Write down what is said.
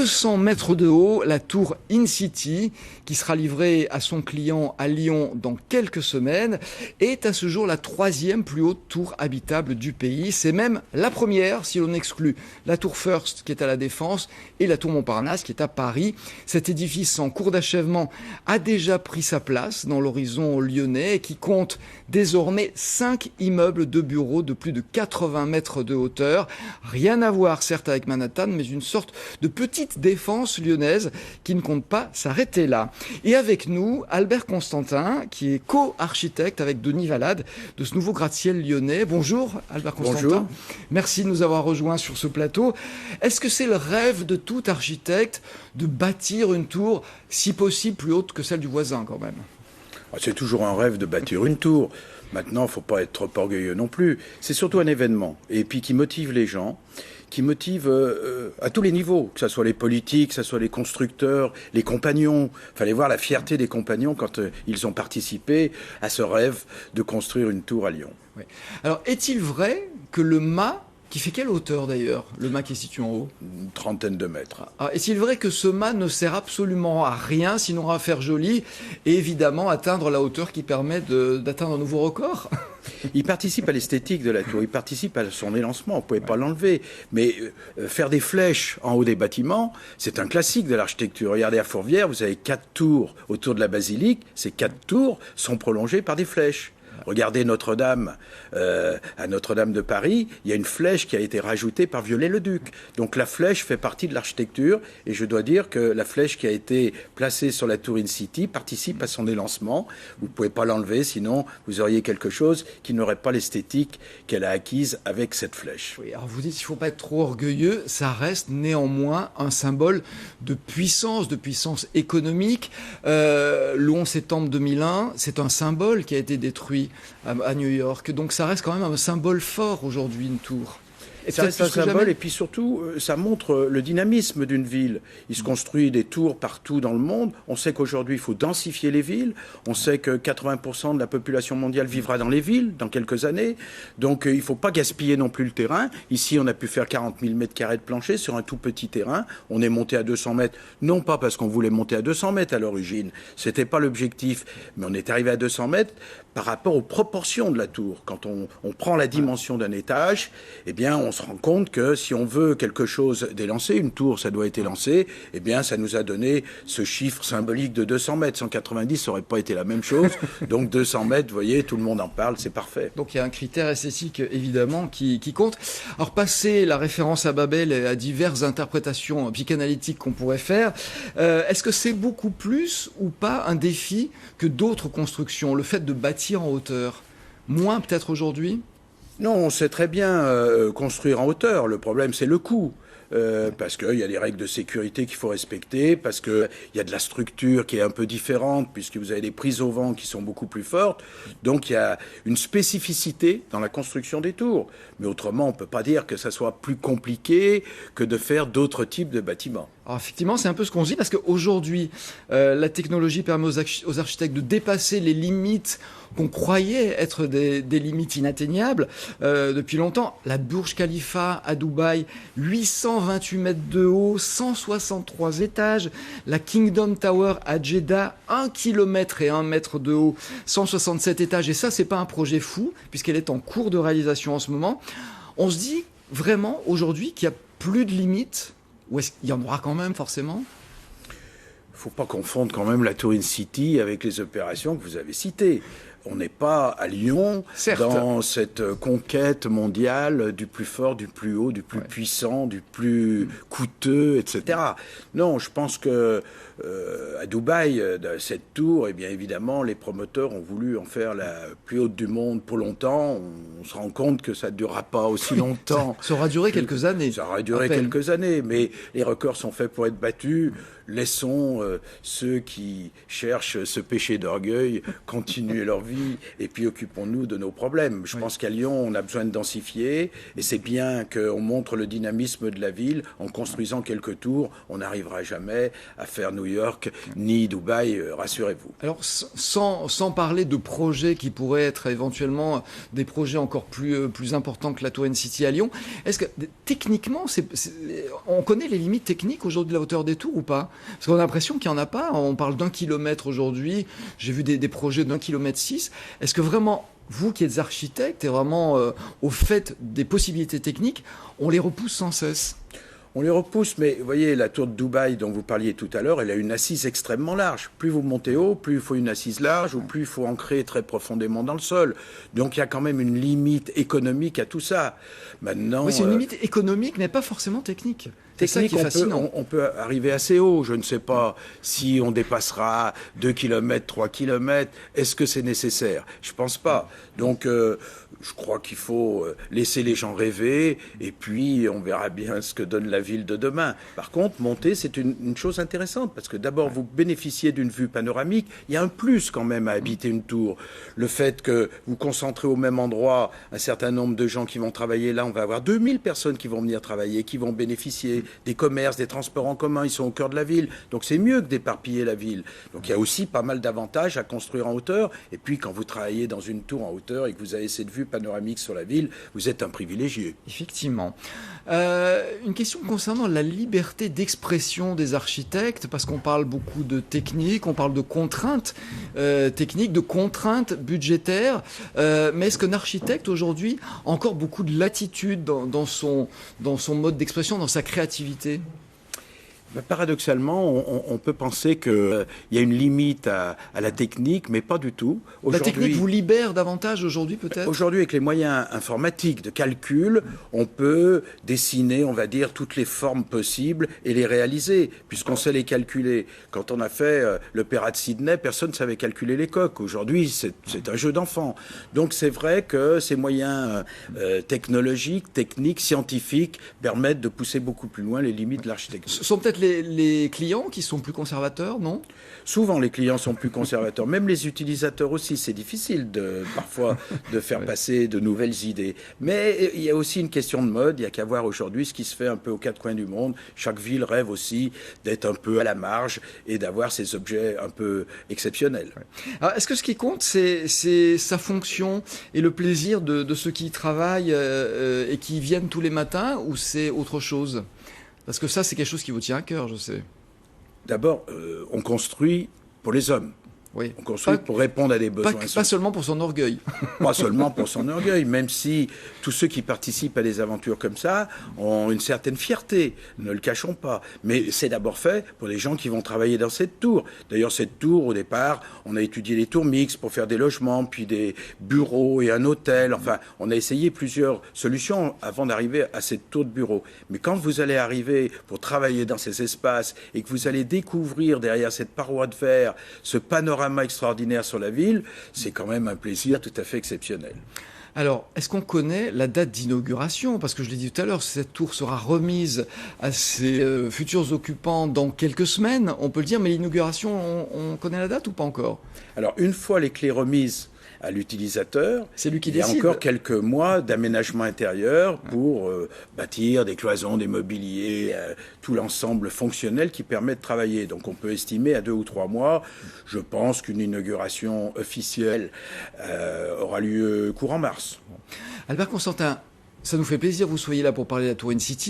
200 mètres de haut, la tour InCity, qui sera livrée à son client à Lyon dans quelques semaines, est à ce jour la 3e plus haute tour habitable du pays. C'est même la première, si l'on exclut la tour First, qui est à la Défense, et la tour Montparnasse, qui est à Paris. Cet édifice en cours d'achèvement a déjà pris sa place dans l'horizon lyonnais et qui compte désormais 5 immeubles de bureaux de plus de 80 mètres de hauteur. Rien à voir, certes, avec Manhattan, mais une sorte de petite défense lyonnaise qui ne compte pas s'arrêter là. Et avec nous, Albert Constantin, qui est co-architecte avec Denis Valade de ce nouveau gratte-ciel lyonnais. Bonjour, Albert Constantin. Bonjour. Merci de nous avoir rejoints sur ce plateau. Est-ce que c'est le rêve de tout architecte de bâtir une tour, si possible, plus haute que celle du voisin, quand même? C'est toujours un rêve de bâtir une tour. Maintenant, il ne faut pas être trop orgueilleux non plus. C'est surtout un événement, et puis qui motive les gens, qui motive à tous les niveaux, que ce soit les politiques, que ce soit les constructeurs, les compagnons. Il fallait voir la fierté des compagnons quand ils ont participé à ce rêve de construire une tour à Lyon. Oui. Alors, est-il vrai que le mât, qui fait quelle hauteur d'ailleurs, le mât qui est situé en haut? Une trentaine de mètres. Est-il vrai que ce mât ne sert absolument à rien, sinon à faire joli, et évidemment atteindre la hauteur qui permet d'atteindre un nouveau record? Il participe à l'esthétique de la tour, il participe à son élancement, on ne pouvait pas l'enlever. Mais faire des flèches en haut des bâtiments, c'est un classique de l'architecture. Regardez à Fourvière, vous avez 4 tours autour de la basilique, ces 4 tours sont prolongées par des flèches. Regardez Notre-Dame, à Notre-Dame de Paris, il y a une flèche qui a été rajoutée par Viollet-le-Duc. Donc la flèche fait partie de l'architecture et je dois dire que la flèche qui a été placée sur la tour InCity participe à son élancement. Vous ne pouvez pas l'enlever, sinon vous auriez quelque chose qui n'aurait pas l'esthétique qu'elle a acquise avec cette flèche. Oui, alors vous dites qu'il ne faut pas être trop orgueilleux, ça reste néanmoins un symbole de puissance économique. Le 11 septembre 2001, c'est un symbole qui a été détruit à New York. Donc ça reste quand même un symbole fort aujourd'hui, une tour. Et ça reste un symbole, et puis surtout, ça montre le dynamisme d'une ville. Il se construit des tours partout dans le monde. On sait qu'aujourd'hui, il faut densifier les villes. On sait que 80% de la population mondiale vivra dans les villes dans quelques années. Donc, il ne faut pas gaspiller non plus le terrain. Ici, on a pu faire 40 000 mètres carrés de plancher sur un tout petit terrain. On est monté à 200 mètres, non pas parce qu'on voulait monter à 200 mètres à l'origine. C'était pas l'objectif. Mais on est arrivé à 200 mètres par rapport aux proportions de la tour. Quand on prend la dimension d'un étage, eh bien, on se rend compte que si on veut quelque chose d'élancé, une tour, ça doit être élancé, eh bien, ça nous a donné ce chiffre symbolique de 200 mètres. 190, ça n'aurait pas été la même chose. Donc, 200 mètres, vous voyez, tout le monde en parle, c'est parfait. Donc, il y a un critère esthétique, évidemment, qui compte. Alors, passer la référence à Babel et à diverses interprétations psychanalytiques qu'on pourrait faire, est-ce que c'est beaucoup plus ou pas un défi que d'autres constructions, le fait de bâtir en hauteur? Moins peut-être aujourd'hui? Non, on sait très bien construire en hauteur. Le problème, c'est le coût. Parce qu'il y a des règles de sécurité qu'il faut respecter, parce qu'il y a de la structure qui est un peu différente, puisque vous avez des prises au vent qui sont beaucoup plus fortes. Donc il y a une spécificité dans la construction des tours. Mais autrement, on ne peut pas dire que ça soit plus compliqué que de faire d'autres types de bâtiments. Alors effectivement, c'est un peu ce qu'on se dit, parce qu'aujourd'hui, la technologie permet aux architectes de dépasser les limites qu'on croyait être des limites inatteignables depuis longtemps. La Burj Khalifa à Dubaï, 828 mètres de haut, 163 étages. La Kingdom Tower à Jeddah, 1 km et 1 mètre de haut, 167 étages. Et ça, c'est pas un projet fou, puisqu'elle est en cours de réalisation en ce moment. On se dit vraiment aujourd'hui qu'il n'y a plus de limites, ou est-ce qu'il y en aura quand même forcément? Il ne faut pas confondre quand même la tour InCity avec les opérations que vous avez citées. On n'est pas à Lyon, certes, dans cette conquête mondiale du plus fort, du plus haut, du plus puissant, du plus coûteux, etc. Non, je pense que à Dubaï, cette tour, eh bien évidemment, les promoteurs ont voulu en faire la plus haute du monde pour longtemps. On se rend compte que ça ne durera pas aussi longtemps. Ça aura duré quelques années. Ça aura duré quelques années, mais les records sont faits pour être battus. Laissons ceux qui cherchent ce péché d'orgueil continuer leur vie. vie et puis occupons-nous de nos problèmes. Je pense qu'à Lyon, on a besoin de densifier et c'est bien qu'on montre le dynamisme de la ville en construisant quelques tours. On n'arrivera jamais à faire New York ni Dubaï, rassurez-vous. Alors, sans parler de projets qui pourraient être éventuellement des projets encore plus importants que la Tour N-City à Lyon, est-ce que techniquement, on connaît les limites techniques aujourd'hui de la hauteur des tours ou pas? Parce qu'on a l'impression qu'il n'y en a pas. On parle d'1 kilomètre aujourd'hui. J'ai vu des projets d'1,6 kilomètre. Est-ce que vraiment, vous qui êtes architecte et vraiment au fait des possibilités techniques, on les repousse sans cesse? On les repousse, mais vous voyez, la tour de Dubaï dont vous parliez tout à l'heure, elle a une assise extrêmement large. Plus vous montez haut, plus il faut une assise large, ou plus il faut ancrer très profondément dans le sol. Donc il y a quand même une limite économique à tout ça. Maintenant, oui, c'est une limite économique, mais pas forcément technique. Technique, on peut arriver assez haut. Je ne sais pas si on dépassera 2 km, 3 km. Est-ce que c'est nécessaire? Je pense pas. Donc, je crois qu'il faut laisser les gens rêver et puis on verra bien ce que donne la ville de demain. Par contre, monter, c'est une chose intéressante parce que d'abord, vous bénéficiez d'une vue panoramique. Il y a un plus quand même à habiter une tour. Le fait que vous concentrez au même endroit un certain nombre de gens qui vont travailler là, on va avoir 2000 personnes qui vont venir travailler, qui vont bénéficier des commerces, des transports en commun, ils sont au cœur de la ville. Donc c'est mieux que d'éparpiller la ville. Donc il y a aussi pas mal d'avantages à construire en hauteur. Et puis quand vous travaillez dans une tour en hauteur et que vous avez cette vue panoramique sur la ville, vous êtes un privilégié. Effectivement. Une question concernant la liberté d'expression des architectes, parce qu'on parle beaucoup de technique, on parle de contraintes techniques, de contraintes budgétaires. Mais est-ce qu'un architecte aujourd'hui a encore beaucoup de latitude dans son mode d'expression, dans sa créativité? Paradoxalement, on peut penser qu'il y a une limite à la technique, mais pas du tout. La technique vous libère davantage aujourd'hui, peut-être? Aujourd'hui, avec les moyens informatiques de calcul, on peut dessiner, on va dire, toutes les formes possibles et les réaliser, puisqu'on sait les calculer. Quand on a fait l'Opéra de Sydney, personne ne savait calculer les coques. Aujourd'hui, c'est un jeu d'enfant. Donc c'est vrai que ces moyens technologiques, techniques, scientifiques permettent de pousser beaucoup plus loin les limites de l'architecture. Ce sont peut-être les clients qui sont plus conservateurs, non? Souvent, les clients sont plus conservateurs. Même les utilisateurs aussi. C'est difficile parfois de faire passer de nouvelles idées. Mais il y a aussi une question de mode. Il n'y a qu'à voir aujourd'hui ce qui se fait un peu aux quatre coins du monde. Chaque ville rêve aussi d'être un peu à la marge et d'avoir ces objets un peu exceptionnels. Alors, est-ce que ce qui compte, c'est sa fonction et le plaisir de ceux qui y travaillent et qui viennent tous les matins, ou c'est autre chose? Parce que ça, c'est quelque chose qui vous tient à cœur, je sais. D'abord, on construit pour les hommes. Oui. On construit pour répondre à des besoins. Pas seulement pour son orgueil. Pas seulement pour son orgueil, même si tous ceux qui participent à des aventures comme ça ont une certaine fierté, ne le cachons pas. Mais c'est d'abord fait pour les gens qui vont travailler dans cette tour. D'ailleurs, cette tour, au départ, on a étudié les tours mixtes pour faire des logements, puis des bureaux et un hôtel. Enfin, on a essayé plusieurs solutions avant d'arriver à cette tour de bureau. Mais quand vous allez arriver pour travailler dans ces espaces et que vous allez découvrir derrière cette paroi de verre ce panorama extraordinaire sur la ville, c'est quand même un plaisir tout à fait exceptionnel. Alors, est-ce qu'on connaît la date d'inauguration? Parce que je l'ai dit tout à l'heure, cette tour sera remise à ses futurs occupants dans quelques semaines, on peut le dire, mais l'inauguration, on connaît la date ou pas encore? Alors, une fois les clés remises à l'utilisateur, c'est lui qui décide. Il y a encore quelques mois d'aménagement intérieur pour bâtir des cloisons, des mobiliers, tout l'ensemble fonctionnel qui permet de travailler. Donc on peut estimer à 2 ou 3 mois. Je pense qu'une inauguration officielle aura lieu courant mars. Albert Constantin, ça nous fait plaisir que vous soyez là pour parler de la Tour N-City.